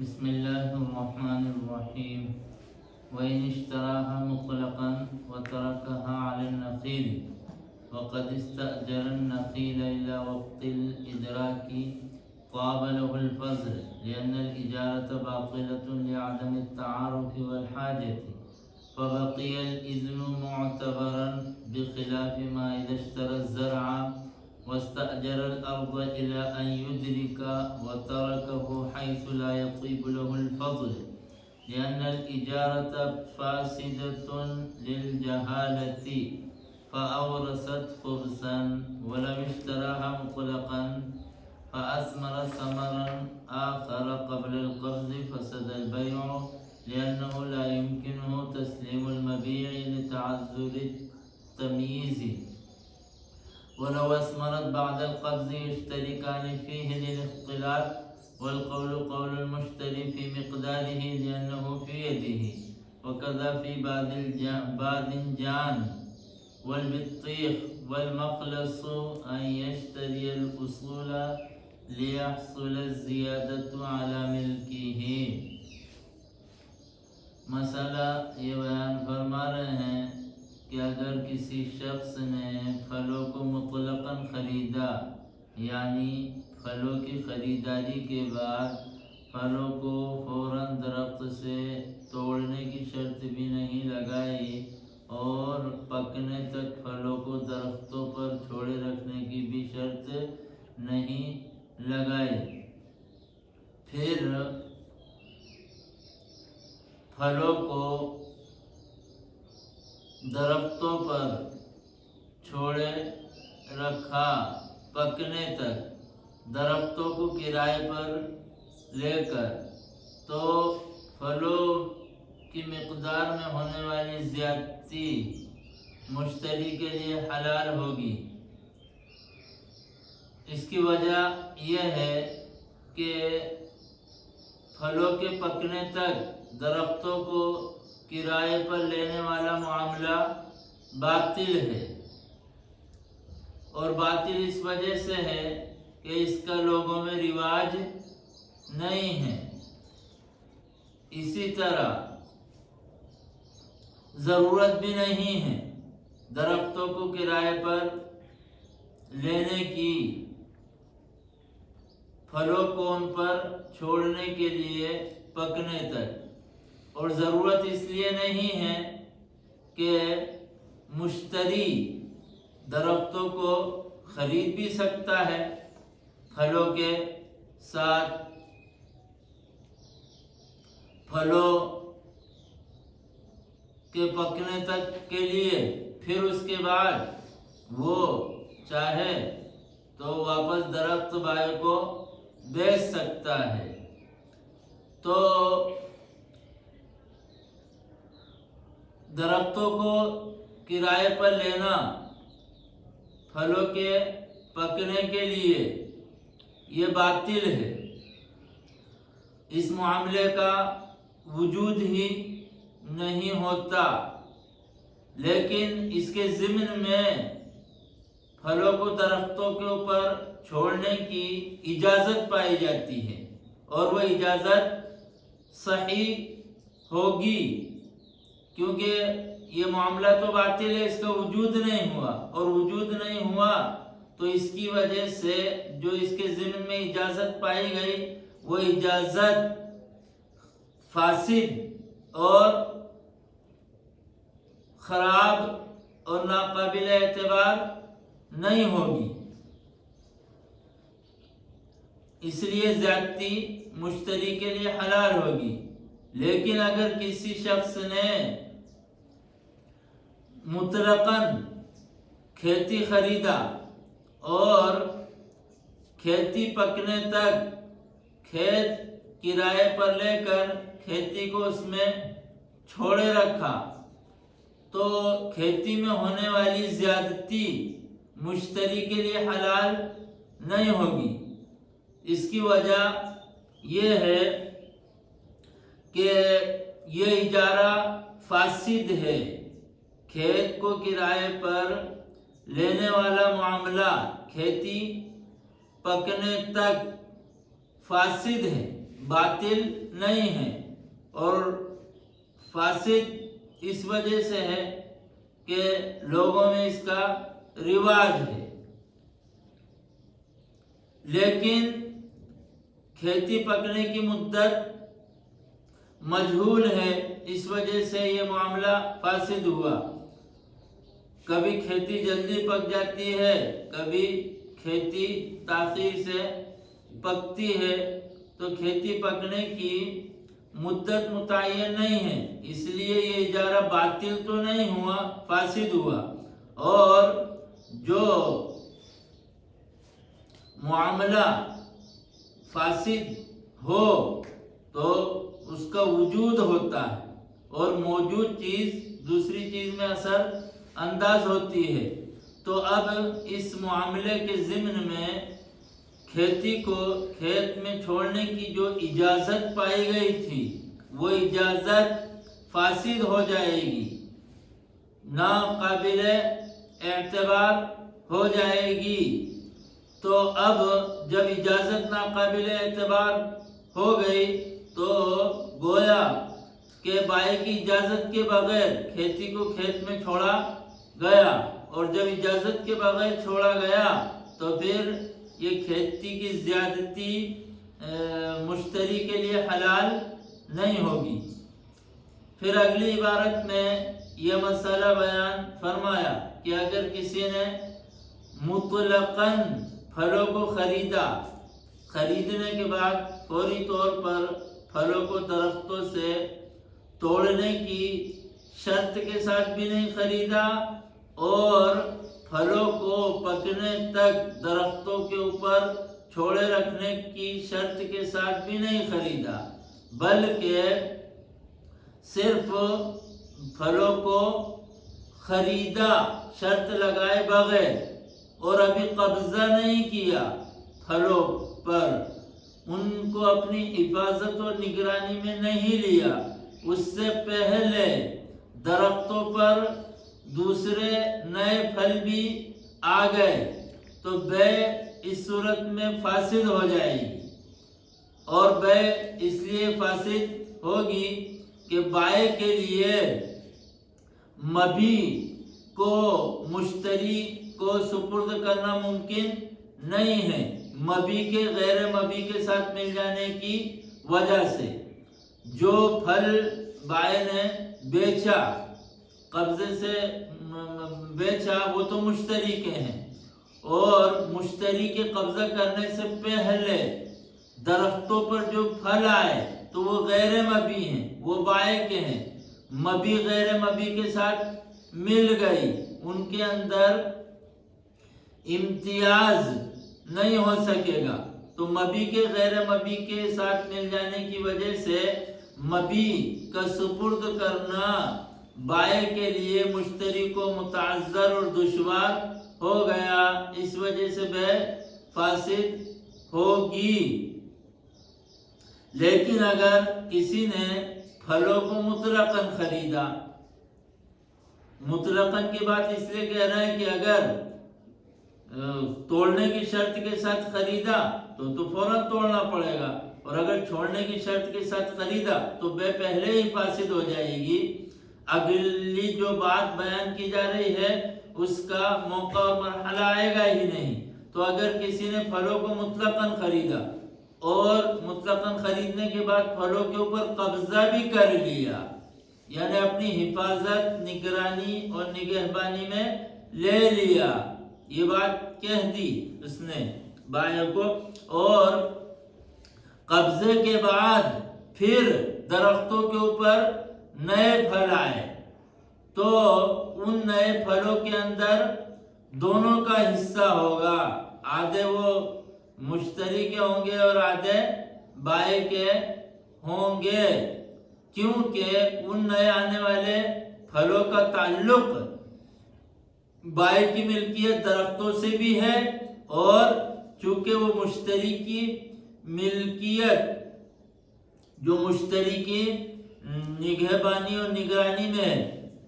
بسم الله الرحمن الرحيم. وإن اشتراها مطلقا وتركها على النخيل وقد استأجر النخيل إلى وقت الإدراك طاب له الفضل، لأن الإجارة باطلة لعدم التعارف والحاجة، فبقي الإذن معتبرا، بخلاف ما إذا اشترى الزرع واستأجر الأرض إلى أن يدرك وتركه حيث لا يطيب له الفضل، لأن الإجارة فاسدة للجهالة فأورثت خبثا، ولو اشتراها مطلقا فأثمر ثمرا آخر قبل القبض فسد البيع، لأنه لا يمكنه تسليم المبيع لتعذر التمييز، ولو أثمرت بعد القبض يشتركان فيه للاختلاط، والقول قول المشتري في مقداره لأنه في يده، وكذا في باذنجان والبطيخ، والمخلص أن يشتري الأصول ليحصل الزيادة على ملكه. مسئلہ یہ بیان فرما رہے ہیں کہ اگر کسی شخص نے پھلوں کو مطلقاً خریدا، یعنی پھلوں کی خریداری کے بعد پھلوں کو فوراً درخت سے توڑنے کی شرط بھی نہیں لگائی اور پکنے تک پھلوں کو درختوں پر چھوڑے رکھنے کی بھی شرط نہیں لگائی، پھر پھلوں کو درختوں پر چھوڑے رکھا پکنے تک، درختوں کو کرائے پر لے کر، تو پھلوں کی مقدار میں ہونے والی زیادتی مشتری کے لیے حلال ہوگی۔ اس کی وجہ یہ ہے کہ پھلوں کے پکنے تک درختوں کو کرائے پر لینے والا معاملہ باطل ہے، اور باطل اس وجہ سے ہے کہ اس کا لوگوں میں رواج نہیں ہے۔ اسی طرح ضرورت بھی نہیں ہے درختوں کو کرائے پر لینے کی، پھلوں کو ان پر چھوڑنے کے لیے پکنے تک، اور ضرورت اس لیے نہیں ہے کہ مشتری درختوں کو خرید بھی سکتا ہے پھلوں کے ساتھ، پھلوں کے پکنے تک کے لیے، پھر اس کے بعد وہ چاہے تو واپس درخت بھائی کو بیچ سکتا ہے۔ تو درختوں کو کرائے پر لینا پھلوں کے پکنے کے لیے یہ باطل ہے، اس معاملے کا وجود ہی نہیں ہوتا، لیکن اس کے ضمن میں پھلوں کو درختوں کے اوپر چھوڑنے کی اجازت پائی جاتی ہے، اور وہ اجازت صحیح ہوگی، کیونکہ یہ معاملہ تو باطل ہے، اس کا وجود نہیں ہوا، اور وجود نہیں ہوا تو اس کی وجہ سے جو اس کے ضمن میں اجازت پائی گئی وہ اجازت فاسد اور خراب اور ناقابل اعتبار نہیں ہوگی، اس لیے زیادتی مشتری کے لیے حلال ہوگی۔ لیکن اگر کسی شخص نے مطلقاً کھیتی خریدا اور کھیتی پکنے تک کھیت کرائے پر لے کر کھیتی کو اس میں چھوڑے رکھا، تو کھیتی میں ہونے والی زیادتی مشتری کے لیے حلال نہیں ہوگی۔ اس کی وجہ یہ ہے کہ یہ اجارہ فاسد ہے، کھیت کو کرائے پر لینے والا معاملہ کھیتی پکنے تک فاسد ہے، باطل نہیں ہے، اور فاسد اس وجہ سے ہے کہ لوگوں میں اس کا رواج ہے۔ لیکن کھیتی پکنے کی مدت مجہول ہے، اس وجہ سے یہ معاملہ فاسد ہوا۔ کبھی کھیتی جلدی پک جاتی ہے، کبھی کھیتی تاخیر سے پکتی ہے، تو کھیتی پکنے کی مدت متعین نہیں ہے، اس لیے یہ اجارہ باطل تو نہیں ہوا، فاسد ہوا۔ اور جو معاملہ فاسد ہو تو اس کا وجود ہوتا ہے، اور موجود چیز دوسری چیز میں اثر انداز ہوتی ہے۔ تو اب اس معاملے کے ضمن میں کھیتی کو کھیت میں چھوڑنے کی جو اجازت پائی گئی تھی، وہ اجازت فاسد ہو جائے گی، ناقابل اعتبار ہو جائے گی۔ تو اب جب اجازت ناقابل اعتبار ہو گئی تو گویا کہ بائیں کی اجازت کے بغیر کھیتی کو کھیت میں چھوڑا گیا، اور جب اجازت کے بغیر چھوڑا گیا تو پھر یہ کھیتی کی زیادتی مشتری کے لیے حلال نہیں ہوگی۔ پھر اگلی عبارت میں یہ مسئلہ بیان فرمایا کہ اگر کسی نے مطلقاً پھلوں کو خریدا، خریدنے کے بعد فوری طور پر پھلوں کو درختوں سے توڑنے کی شرط کے ساتھ بھی نہیں خریدا، اور پھلوں کو پکنے تک درختوں کے اوپر چھوڑے رکھنے کی شرط کے ساتھ بھی نہیں خریدا، بلکہ صرف پھلوں کو خریدا شرط لگائے بغیر، اور ابھی قبضہ نہیں کیا پھلوں پر، ان کو اپنی حفاظت اور نگرانی میں نہیں لیا، اس سے پہلے درختوں پر دوسرے نئے پھل بھی آ گئے، تو بے اس صورت میں فاسد ہو جائے گی۔ اور بے اس لیے فاسد ہوگی کہ بائع کے لیے مبیع کو مشتری کو سپرد کرنا ممکن نہیں ہے، مبیع کے غیر مبیع کے ساتھ مل جانے کی وجہ سے۔ جو پھل بائع نے بیچا، قبضے سے بیچا، وہ تو مشتری کے ہیں، اور مشتری کے قبضہ کرنے سے پہلے درختوں پر جو پھل آئے تو وہ غیر مبیع ہیں، وہ بائع کے ہیں، مبیع غیر مبیع کے ساتھ مل گئی، ان کے اندر امتیاز نہیں ہو سکے گا۔ تو مبیع کے غیر مبیع کے ساتھ مل جانے کی وجہ سے مبیع کا سپرد کرنا بائع کے لیے مشتری کو متعذر اور دشوار ہو گیا، اس وجہ سے بے فاسد ہوگی۔ لیکن اگر کسی نے پھلوں کو مطلقاً خریدا، مطلقاً کی بات اس لیے کہہ رہا ہے کہ اگر توڑنے کی شرط کے ساتھ خریدا تو فوراً توڑنا پڑے گا، اور اگر چھوڑنے کی شرط کے ساتھ خریدا تو بے پہلے ہی فاسد ہو جائے گی۔ اگلی جو بات بیان کی جا رہی ہے اس کا موقع اور مرحلہ آئے گا ہی نہیں۔ تو اگر کسی نے پھلوں کو مطلقاً خریدا اور مطلقاً خریدنے کے بعد پھلوں کے اوپر قبضہ بھی کر لیا، یعنی اپنی حفاظت، نگرانی اور نگہبانی میں لے لیا، یہ بات کہہ دی اس نے بائع کو، اور قبضے کے بعد پھر درختوں کے اوپر نئے پھل آئے، تو ان نئے پھلوں کے اندر دونوں کا حصہ ہوگا، آدھے وہ مشتری کے ہوں گے اور آدھے بائع کے ہوں گے، کیونکہ ان نئے آنے والے پھلوں کا تعلق بائع کی ملکیت درختوں سے بھی ہے، اور چونکہ وہ مشتری کی ملکیت جو مشتری کی نگہبانی اور نگرانی میں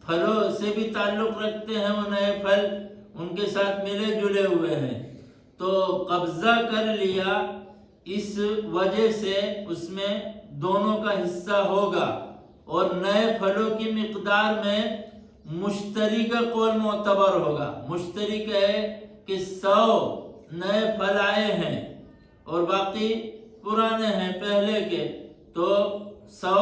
پھلوں سے بھی تعلق رکھتے ہیں، وہ نئے پھل ان کے ساتھ ملے جلے ہوئے ہیں، تو قبضہ کر لیا اس وجہ سے اس میں دونوں کا حصہ ہوگا، اور نئے پھلوں کی مقدار میں مشتری کا قول معتبر ہوگا۔ مشتری کہے کہ 100 نئے پھل آئے ہیں اور باقی پرانے ہیں پہلے کے، تو 100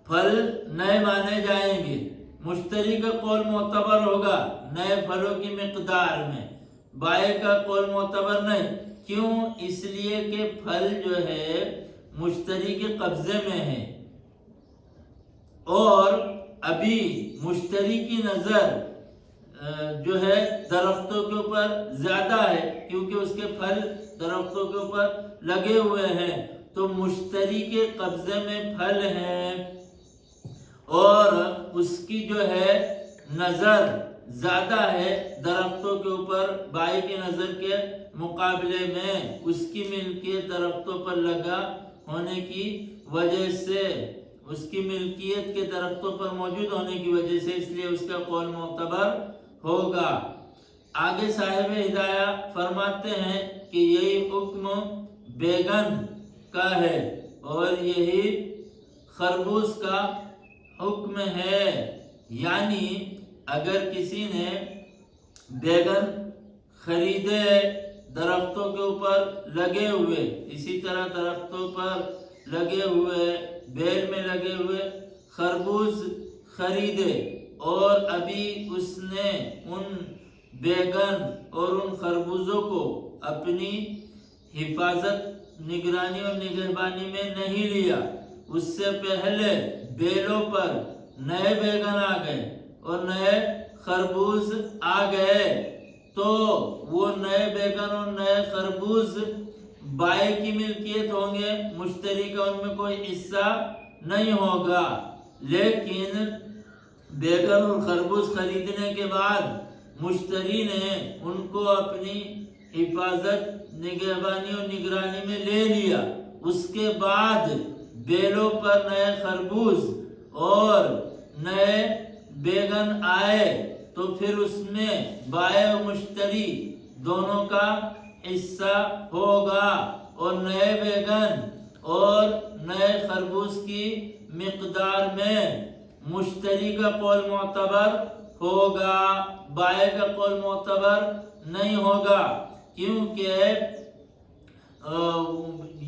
پھل نئے مانے جائیں گے۔ مشتری کا قول معتبر ہوگا نئے پھلوں کی مقدار میں، بائع کا قول معتبر نہیں۔ کیوں؟ اس لیے کہ پھل جو ہے مشتری کے قبضے میں ہے، اور ابھی مشتری کی نظر جو ہے درختوں کے اوپر زیادہ ہے، کیونکہ اس کے پھل درختوں کے اوپر لگے ہوئے ہیں، تو مشتری کے قبضے میں پھل ہیں اور اس کی جو ہے نظر زیادہ ہے درختوں کے اوپر بائع کی نظر کے مقابلے میں، اس کی ملکیت درختوں پر لگا ہونے کی وجہ سے، اس کی ملکیت کے درختوں پر موجود ہونے کی وجہ سے، اس لیے اس کا قول معتبر ہوگا۔ آگے صاحب ہدایہ فرماتے ہیں کہ یہی حکم بیگن کا ہے اور یہی خربوز کا حکم ہے، یعنی اگر کسی نے بیگن خریدے درختوں کے اوپر لگے ہوئے، اسی طرح درختوں پر لگے ہوئے، بیل میں لگے ہوئے خربوز خریدے، اور ابھی اس نے ان بیگن اور ان خربوزوں کو اپنی حفاظت، نگرانی اور نگہبانی میں نہیں لیا، اس سے پہلے بیلوں پر نئے بیگن آ گئے اور نئے خربوز آ گئے، تو وہ نئے بیگن اور نئے خربوز بائع کی ملکیت ہوں گے، مشتری کا ان میں کوئی حصہ نہیں ہوگا۔ لیکن بیگن اور خربوز خریدنے کے بعد مشتری نے ان کو اپنی حفاظت، نگہبانی اور نگرانی میں لے لیا، اس کے بعد بیلوں پر نئے خربوز اور نئے بیگن آئے، تو پھر اس میں بائع و مشتری دونوں کا حصہ ہوگا، اور نئے بیگن اور نئے خربوز کی مقدار میں مشتری کا قول معتبر ہوگا، بائع کا قول معتبر نہیں ہوگا، کیونکہ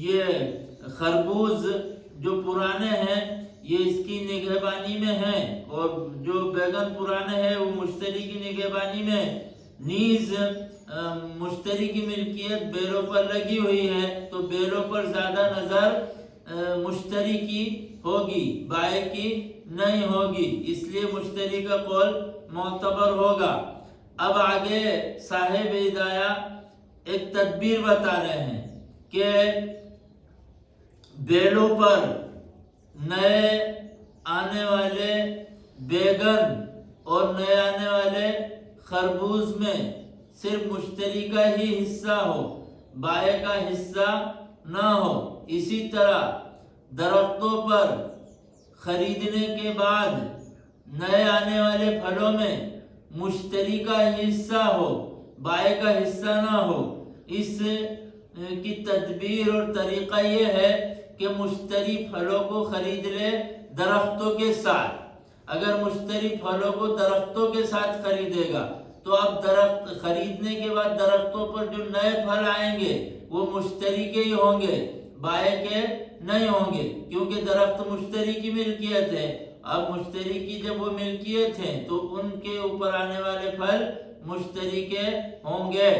یہ خربوز جو پرانے ہیں یہ اس کی نگہبانی میں ہیں، اور جو بیگن پرانے ہیں وہ مشتری کی نگہبانی میں، نیز مشتری کی ملکیت بیلوں پر لگی ہوئی ہے، تو بیلوں پر زیادہ نظر مشتری کی ہوگی، بائع کی نہیں ہوگی، اس لیے مشتری کا قول معتبر ہوگا۔ اب آگے صاحب ہدایہ ایک تدبیر بتا رہے ہیں کہ بیلوں پر نئے آنے والے بیگن اور نئے آنے والے خربوز میں صرف مشتری کا ہی حصہ ہو، بائع کا حصہ نہ ہو۔ اسی طرح درختوں پر خریدنے کے بعد نئے آنے والے پھلوں میں مشتری کا حصہ ہو، بائع کا حصہ نہ ہو۔ اس کی تدبیر اور طریقہ یہ ہے کہ مشتری پھلوں کو خرید لے درختوں کے ساتھ۔ اگر مشتری پھلوں کو درختوں کے ساتھ خریدے گا تو اب درخت خریدنے کے بعد درختوں پر جو نئے پھل آئیں گے وہ مشتری کے ہی ہوں گے، بائع کے نہیں ہوں گے، کیونکہ درخت مشتری کی ملکیت ہے۔ اب مشتری کی جب وہ ملکیت ہے تو ان کے اوپر آنے والے پھل مشتری کے ہوں گے،